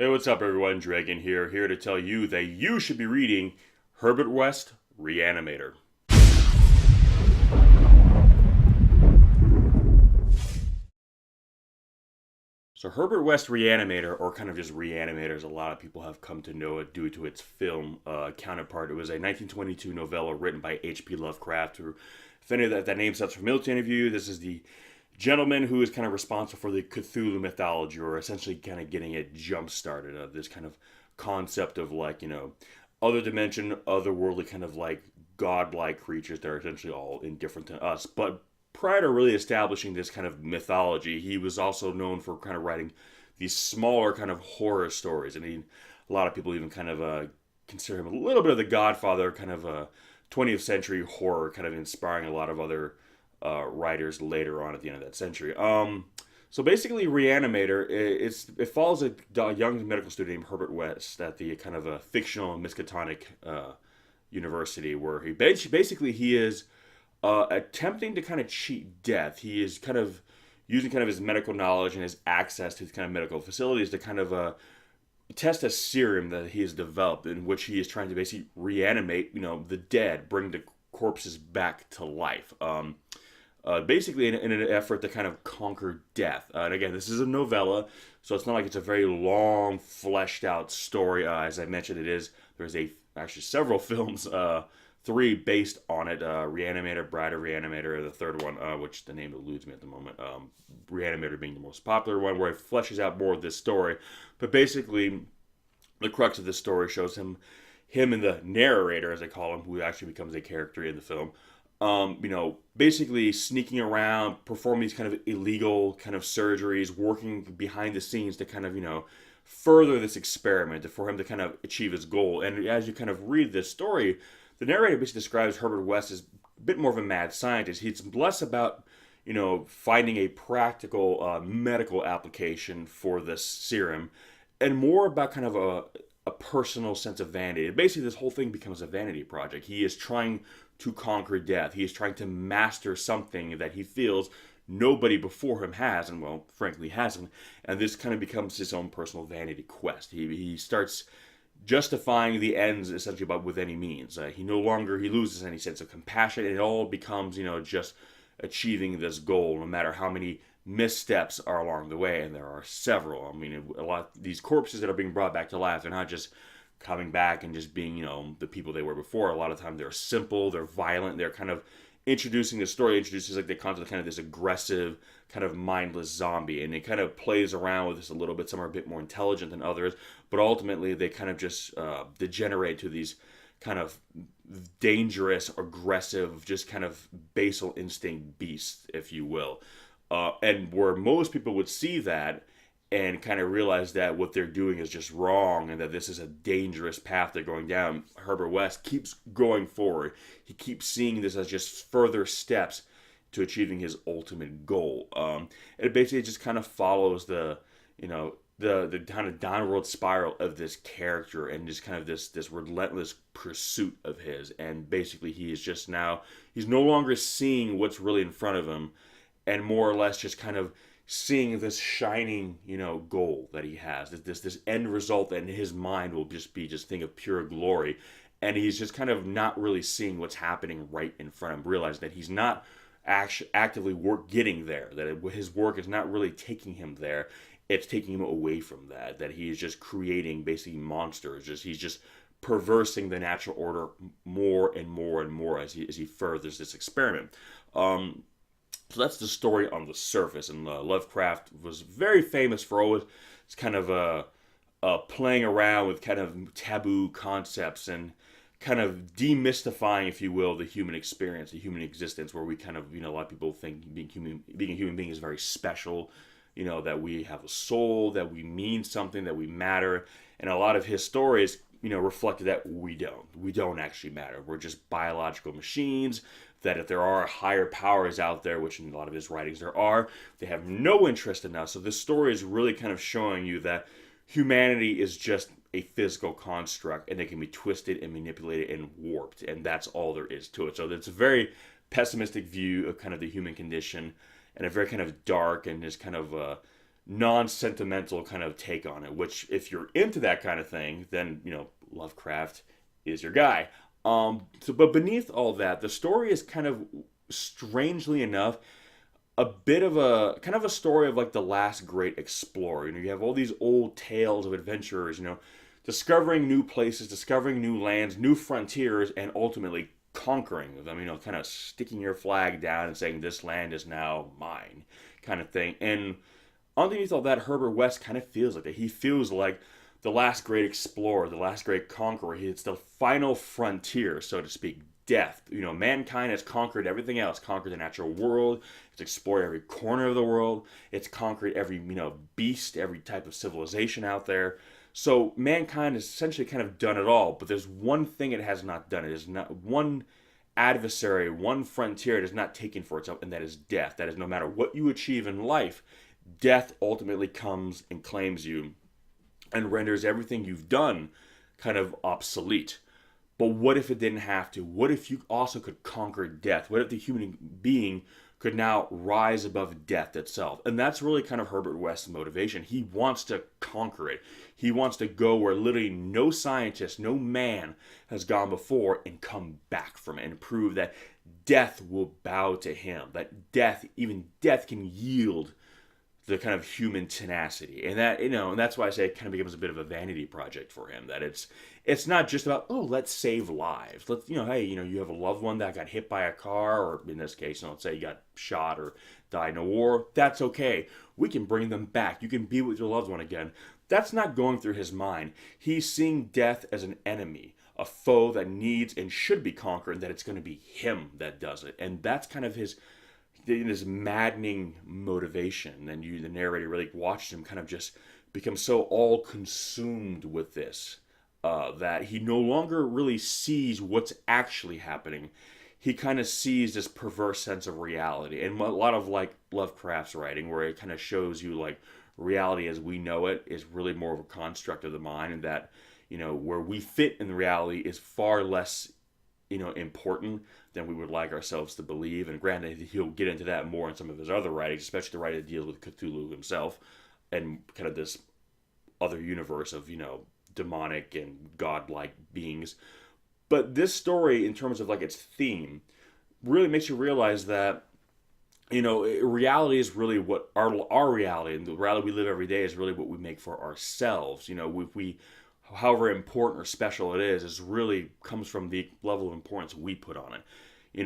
Hey, what's up, everyone? DREAGEN here to tell you that you should be reading Herbert West-Reanimator. So, Herbert West-Reanimator, or kind of just Reanimator, as a lot of people have come to know it due to its film counterpart. It was a 1922 novella written by H.P. Lovecraft. Who, if any of that name sounds familiar to any of you, this is the gentleman who is kind of responsible for the Cthulhu mythology, or essentially kind of getting it jump started of this kind of concept of other dimension, otherworldly kind of like godlike creatures that are essentially all indifferent to us. But prior to really establishing this kind of mythology, he was also known for kind of writing these smaller kind of horror stories. I mean, a lot of people even kind of consider him a little bit of the Godfather, kind of a 20th century horror, kind of inspiring a lot of other writers later on at the end of that century. So basically, Reanimator it follows a young medical student named Herbert West at the kind of a fictional Miskatonic university, where he is attempting to kind of cheat death. He is kind of using kind of his medical knowledge and his access to kind of medical facilities to kind of test a serum that he has developed, in which he is trying to basically reanimate, the dead, bring the corpses back to life. Basically in an effort to kind of conquer death. And again, this is a novella, so it's not like it's a very long, fleshed out story. As I mentioned, there's actually several films, three based on it. Reanimator, Bride of Reanimator, and the third one, which the name eludes me at the moment. Reanimator being the most popular one, where it fleshes out more of this story. But basically, the crux of this story shows him and the narrator, as I call him, who actually becomes a character in the film, basically sneaking around, performing these kind of illegal kind of surgeries, working behind the scenes to kind of, further this experiment for him to kind of achieve his goal. And as you kind of read this story, the narrator basically describes Herbert West as a bit more of a mad scientist. He's less about, finding a practical medical application for this serum, and more about kind of a personal sense of vanity. Basically, this whole thing becomes a vanity project. He is trying to conquer death. He is trying to master something that he feels nobody before him has, and well, frankly, hasn't. And this kind of becomes his own personal vanity quest. He starts justifying the ends essentially with any means. He loses any sense of compassion. It all becomes, just achieving this goal, no matter how many missteps are along the way, and there are several. I mean, a lot these corpses that are being brought back to life, they're not just coming back and just being, the people they were before. A lot of times they're simple, they're violent, they're kind of introducing the story, introduces like the concept of kind of this aggressive, kind of mindless zombie, and it kind of plays around with this a little bit. Some are a bit more intelligent than others, but ultimately they kind of just degenerate to these kind of dangerous, aggressive, just kind of basal instinct beasts, if you will. And where most people would see that and kind of realize that what they're doing is just wrong and that this is a dangerous path they're going down, Herbert West keeps going forward. He keeps seeing this as just further steps to achieving his ultimate goal. It basically just kind of follows the kind of downward spiral of this character and just kind of this relentless pursuit of his. And basically he's no longer seeing what's really in front of him, and more or less just kind of seeing this shining, goal that he has, this end result that in his mind will just be thing of pure glory, and he's just kind of not really seeing what's happening right in front of him, realizing that he's not actively getting there, that his work is not really taking him there, it's taking him away from that he is just creating basically monsters, he's just perversing the natural order more and more and more as he furthers this experiment. So that's the story on the surface, and Lovecraft was very famous for always kind of playing around with kind of taboo concepts and kind of demystifying, if you will, the human experience, the human existence, where we kind of, a lot of people think being a human being is very special, that we have a soul, that we mean something, that we matter, and a lot of his stories, reflected that we don't actually matter. We're just biological machines, that if there are higher powers out there, which in a lot of his writings there are, they have no interest in us. So this story is really kind of showing you that humanity is just a physical construct, and it can be twisted and manipulated and warped, and that's all there is to it. So it's a very pessimistic view of kind of the human condition, and a very kind of dark and just kind of non-sentimental kind of take on it, which if you're into that kind of thing, then, Lovecraft is your guy. But beneath all that, the story is kind of, strangely enough, a bit of a kind of a story of like the last great explorer. You have all these old tales of adventurers, discovering new places, discovering new lands, new frontiers, and ultimately conquering them. Kind of sticking your flag down and saying this land is now mine, kind of thing. And underneath all that, Herbert West kind of feels like that. He feels like the last great explorer, the last great conqueror. It's the final frontier, so to speak. Death. Mankind has conquered everything else. Conquered the natural world. It's explored every corner of the world. It's conquered every beast, every type of civilization out there. So mankind has essentially kind of done it all. But there's one thing it has not done. It is not one adversary, one frontier it has not taken for itself, and that is death. That is, no matter what you achieve in life, death ultimately comes and claims you and renders everything you've done kind of obsolete. But what if it didn't have to? What if you also could conquer death? What if the human being could now rise above death itself? And that's really kind of Herbert West's motivation. He wants to conquer it. He wants to go where literally no scientist, no man has gone before and come back from it and prove that death will bow to him. That death, even death, can yield the kind of human tenacity. And that, and that's why I say it kind of becomes a bit of a vanity project for him. That it's not just about, oh, let's save lives. Let's, hey, you have a loved one that got hit by a car, or in this case, let's say you got shot or died in a war. That's okay. We can bring them back. You can be with your loved one again. That's not going through his mind. He's seeing death as an enemy, a foe that needs and should be conquered, and that it's going to be him that does it. And that's kind of his maddening motivation. And the narrator, really watched him kind of just become so all consumed with this that he no longer really sees what's actually happening. He kind of sees this perverse sense of reality, and a lot of like Lovecraft's writing, where it kind of shows you like reality as we know it is really more of a construct of the mind, and that where we fit in the reality is far less important than we would like ourselves to believe. And granted, he'll get into that more in some of his other writings, especially the writing that deals with Cthulhu himself and kind of this other universe of, demonic and godlike beings. But this story, in terms of like its theme, really makes you realize that, reality is really what our reality, and the reality we live every day is really what we make for ourselves. We however important or special it is really comes from the level of importance we put on it.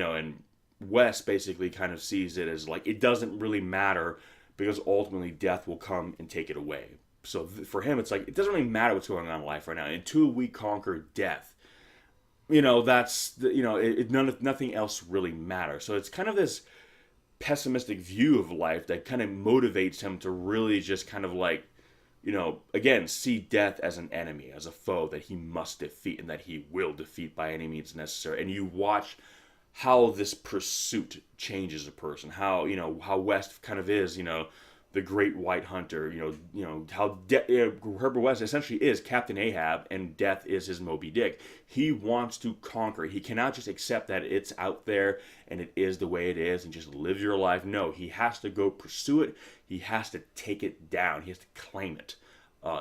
And West basically kind of sees it as like, it doesn't really matter because ultimately death will come and take it away. So for him, it's like, it doesn't really matter what's going on in life right now. Until we conquer death, that's, nothing else really matters. So it's kind of this pessimistic view of life that kind of motivates him to really just kind of like, again, see death as an enemy, as a foe that he must defeat and that he will defeat by any means necessary. And you watch how this pursuit changes a person, how West kind of is, the great white hunter, how Herbert West essentially is Captain Ahab and death is his Moby Dick. He wants to conquer. He cannot just accept that it's out there and it is the way it is and just live your life. No, he has to go pursue it. He has to take it down. He has to claim it.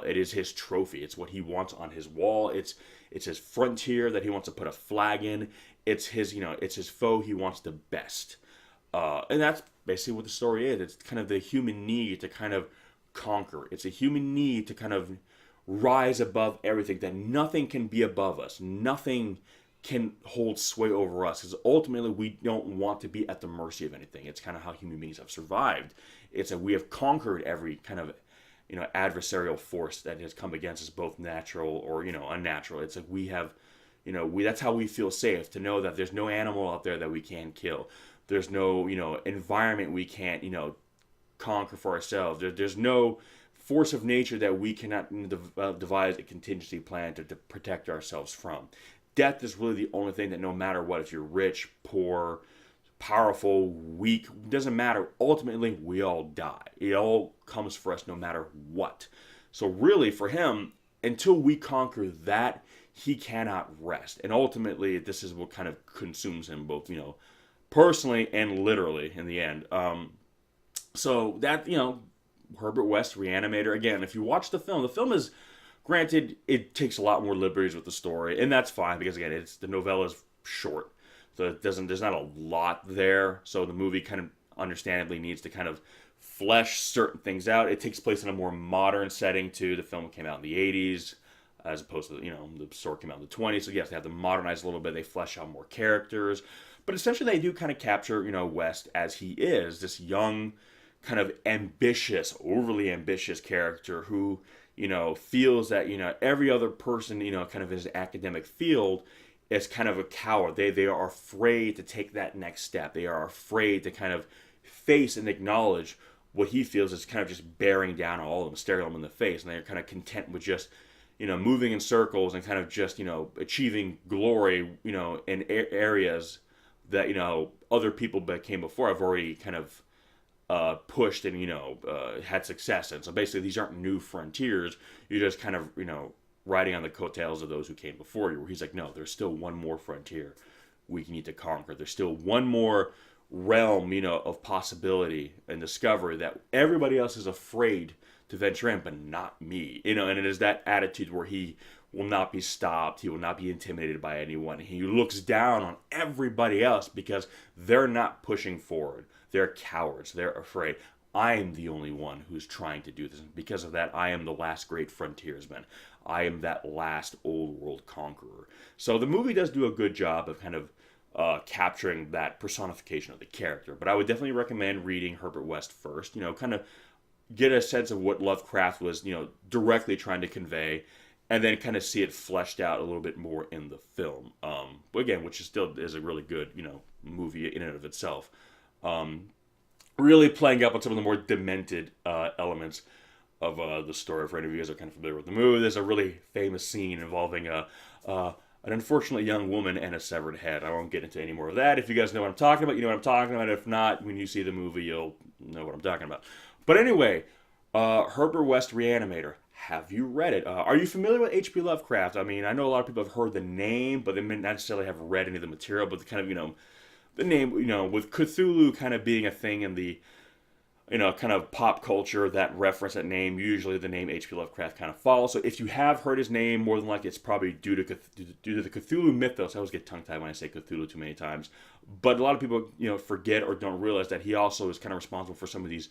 It is his trophy. It's what he wants on his wall. It's his frontier that he wants to put a flag in. It's his, it's his foe he wants to best. And that's basically what the story is. It's kind of the human need to kind of conquer. It's a human need to kind of rise above everything, that nothing can be above us. Nothing can hold sway over us, because ultimately we don't want to be at the mercy of anything. It's kind of how human beings have survived. It's that we have conquered every kind of adversarial force that has come against us, both natural or unnatural. It's like we have that's how we feel safe, to know that there's no animal out there that we can't kill. There's no environment we can't conquer for ourselves. There's no force of nature that we cannot devise a contingency plan to protect ourselves from. Death is really the only thing that, no matter what, if you're rich, poor, powerful, weak, doesn't matter. Ultimately, we all die. It all comes for us no matter what. So really, for him, until we conquer that, he cannot rest. And ultimately, this is what kind of consumes him, both, personally and literally in the end. So that, Herbert West Reanimator. Again, if you watch the film is, granted, it takes a lot more liberties with the story, and that's fine because again, the novella is short, so there's not a lot there. So the movie kind of understandably needs to kind of flesh certain things out. It takes place in a more modern setting too. The film came out in the 80s. As opposed to, the story came out in the 20s. So yes, they have to modernize a little bit. They flesh out more characters. But essentially they do kind of capture, West as he is, this young, kind of ambitious, overly ambitious character who, feels that, every other person, kind of in his academic field is kind of a coward. They are afraid to take that next step. They are afraid to kind of face and acknowledge what he feels is kind of just bearing down on all of them, staring them in the face. And they're kind of content with just, moving in circles and kind of just, achieving glory, in areas that, other people that came before have already kind of pushed and, had success in. So basically, these aren't new frontiers. You're just kind of, riding on the coattails of those who came before you. Where he's like, no, there's still one more frontier we need to conquer. There's still one more realm, of possibility and discovery that everybody else is afraid to venture in, but not me. And it is that attitude where he will not be stopped. He will not be intimidated by anyone. He looks down on everybody else because they're not pushing forward. They're cowards. They're afraid. I am the only one who's trying to do this. And because of that, I am the last great frontiersman. I am that last old world conqueror. So the movie does do a good job of kind of capturing that personification of the character. But I would definitely recommend reading Herbert West first. Kind of get a sense of what Lovecraft was, directly trying to convey, and then kind of see it fleshed out a little bit more in the film. Again, which is a really good, movie in and of itself. Really playing up on some of the more demented elements of the story. For any of you guys who are kind of familiar with the movie, there's a really famous scene involving an unfortunate young woman and a severed head. I won't get into any more of that. If you guys know what I'm talking about, you know what I'm talking about. If not, when you see the movie, you'll know what I'm talking about. But anyway, Herbert West Reanimator. Have you read it? Are you familiar with H.P. Lovecraft? I mean, I know a lot of people have heard the name, but they may not necessarily have read any of the material. But the kind of, the name, with Cthulhu kind of being a thing in the, kind of pop culture, that reference, that name, usually the name H.P. Lovecraft kind of follows. So if you have heard his name, more than likely it's probably due to the Cthulhu mythos. I always get tongue-tied when I say Cthulhu too many times. But a lot of people, forget or don't realize that he also is kind of responsible for some of these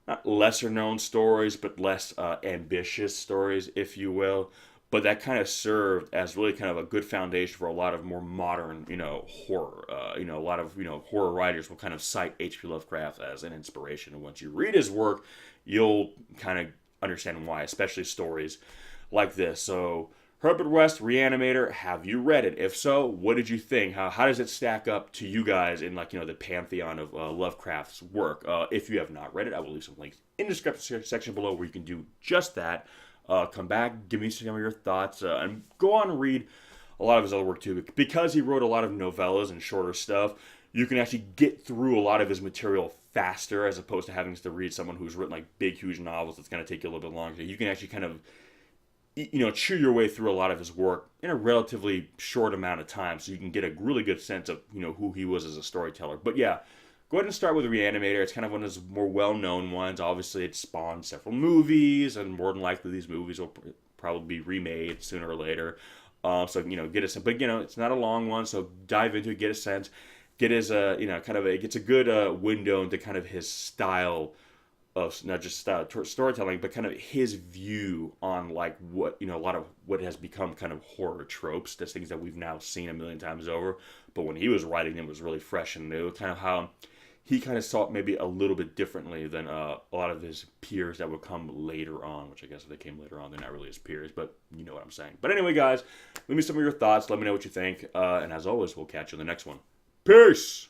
not lesser known stories, but less ambitious stories, if you will. But that kind of served as really kind of a good foundation for a lot of more modern, horror. A lot of, horror writers will kind of cite H.P. Lovecraft as an inspiration. And once you read his work, you'll kind of understand why, especially stories like this. So, Herbert West Reanimator, have you read it? If so, what did you think? How does it stack up to you guys in the pantheon of Lovecraft's work? If you have not read it, I will leave some links in the description section below where you can do just that. Come back, give me some of your thoughts, and go on and read a lot of his other work too. Because he wrote a lot of novellas and shorter stuff, you can actually get through a lot of his material faster as opposed to having to read someone who's written big, huge novels that's going to take you a little bit longer. You can actually kind of chew your way through a lot of his work in a relatively short amount of time, so you can get a really good sense of, who he was as a storyteller. But yeah, go ahead and start with Reanimator. It's kind of one of his more well-known ones. Obviously, it spawned several movies, and more than likely these movies will probably be remade sooner or later. So, get a sense. But, it's not a long one, so dive into it, get a sense. Get his, it gets a good window into kind of his style of not just storytelling, but kind of his view on what a lot of what has become kind of horror tropes, just things that we've now seen a million times over. But when he was writing them, it was really fresh and new. Kind of how he kind of saw it maybe a little bit differently than a lot of his peers that would come later on. Which I guess if they came later on, they're not really his peers, but you know what I'm saying. But anyway, guys, leave me some of your thoughts. Let me know what you think, and as always, we'll catch you in the next one. Peace.